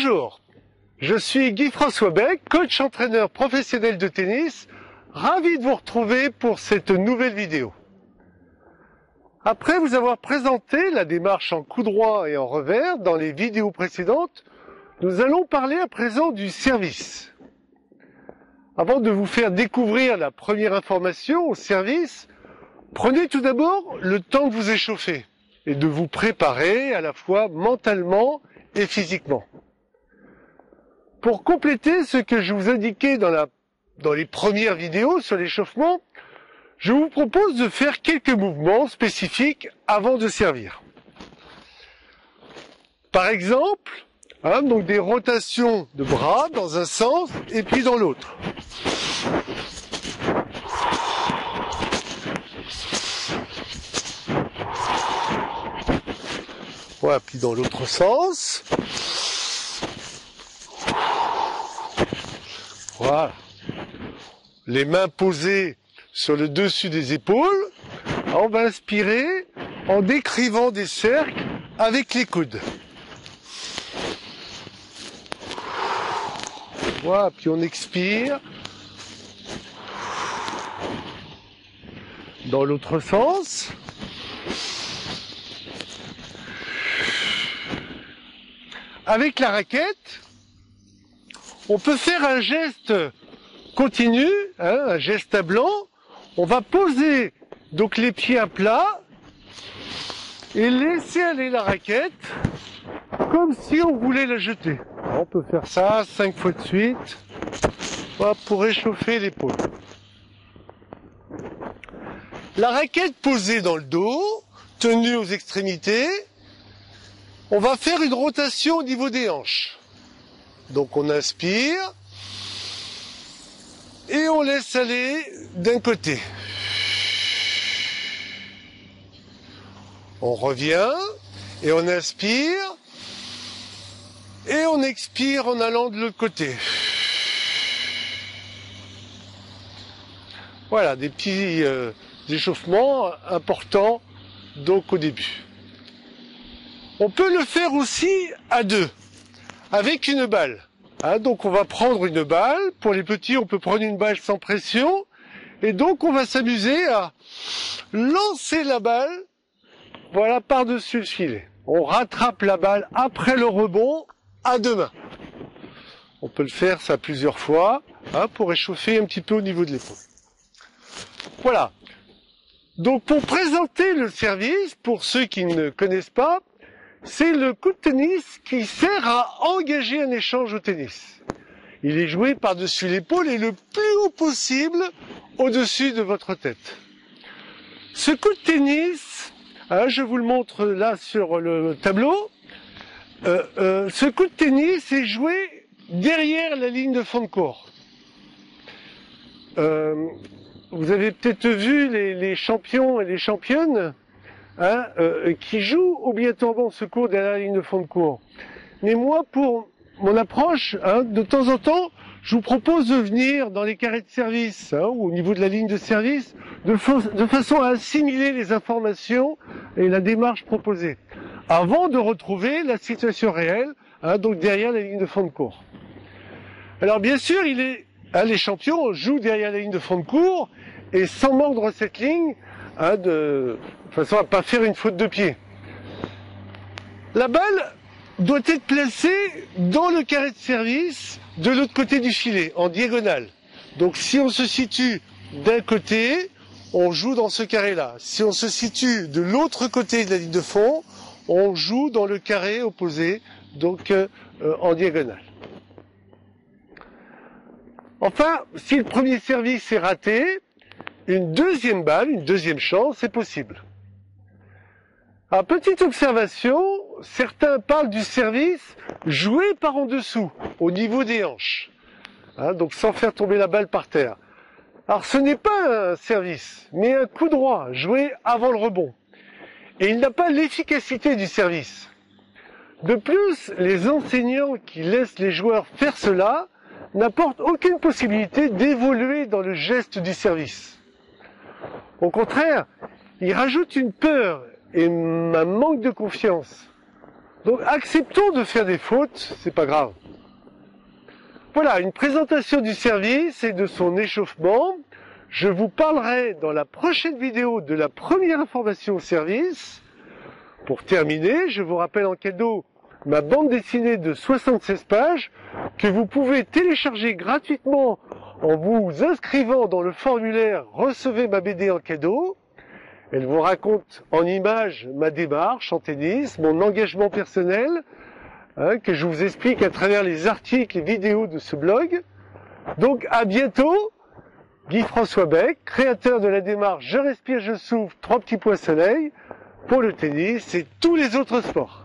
Bonjour, je suis Guy-François Beck, coach entraîneur professionnel de tennis. Ravi de vous retrouver pour cette nouvelle vidéo. Après vous avoir présenté la démarche en coup droit et en revers dans les vidéos précédentes, nous allons parler à présent du service. Avant de vous faire découvrir la première information au service, prenez tout d'abord le temps de vous échauffer et de vous préparer à la fois mentalement et physiquement. Pour compléter ce que je vous indiquais dans les premières vidéos sur l'échauffement, je vous propose de faire quelques mouvements spécifiques avant de servir. Par exemple, donc des rotations de bras dans un sens et puis dans l'autre. Voilà, puis dans l'autre sens. Voilà. Les mains posées sur le dessus des épaules. On va inspirer en décrivant des cercles avec les coudes. Voilà, puis on expire. Dans l'autre sens. Avec la raquette, on peut faire un geste continu, un geste à blanc. On va poser donc les pieds à plat et laisser aller la raquette comme si on voulait la jeter. Alors on peut faire ça 5 fois de suite, voilà, pour réchauffer l'épaule. La raquette posée dans le dos, tenue aux extrémités. On va faire une rotation au niveau des hanches. Donc on inspire et on laisse aller d'un côté. On revient et on inspire et on expire en allant de l'autre côté. Voilà, des petits échauffements importants donc au début. On peut le faire aussi à deux, avec une balle. Donc on va prendre une balle. Pour les petits, on peut prendre une balle sans pression. Et donc on va s'amuser à lancer la balle, voilà, par-dessus le filet. On rattrape la balle après le rebond à deux mains. On peut le faire ça plusieurs fois, pour réchauffer un petit peu au niveau de l'épaule. Voilà. Donc pour présenter le service, pour ceux qui ne connaissent pas, c'est le coup de tennis qui sert à engager un échange au tennis. Il est joué par-dessus l'épaule et le plus haut possible au-dessus de votre tête. Ce coup de tennis, je vous le montre là sur le tableau, ce coup de tennis est joué derrière la ligne de fond de court. Vous avez peut-être vu les champions et les championnes qui jouent obligatoirement ce cours derrière la ligne de fond de cours. Mais moi, pour mon approche, de temps en temps, je vous propose de venir dans les carrés de service, ou au niveau de la ligne de service, de façon à assimiler les informations et la démarche proposée, avant de retrouver la situation réelle, donc derrière la ligne de fond de cours. Alors bien sûr, les champions jouent derrière la ligne de fond de cours, et sans mordre cette ligne, de façon à ne pas faire une faute de pied. La balle doit être placée dans le carré de service de l'autre côté du filet, en diagonale. Donc si on se situe d'un côté, on joue dans ce carré-là. Si on se situe de l'autre côté de la ligne de fond, on joue dans le carré opposé, donc en diagonale. Enfin, si le premier service est raté, une deuxième balle, une deuxième chance est possible. Alors, petite observation, certains parlent du service joué par en dessous, au niveau des hanches, donc sans faire tomber la balle par terre. Alors ce n'est pas un service, mais un coup droit, joué avant le rebond. Et il n'a pas l'efficacité du service. De plus, les enseignants qui laissent les joueurs faire cela n'apportent aucune possibilité d'évoluer dans le geste du service. Au contraire, il rajoute une peur et un manque de confiance. Donc acceptons de faire des fautes, c'est pas grave. Voilà, une présentation du service et de son échauffement. Je vous parlerai dans la prochaine vidéo de la première information au service. Pour terminer, je vous rappelle en cadeau ma bande dessinée de 76 pages que vous pouvez télécharger gratuitement en vous inscrivant dans le formulaire « Recevez ma BD en cadeau ». Elle vous raconte en images ma démarche en tennis, mon engagement personnel, que je vous explique à travers les articles et vidéos de ce blog. Donc à bientôt, Guy-François Beck, créateur de la démarche « Je respire, je souffle, 3 petits points soleil » pour le tennis et tous les autres sports.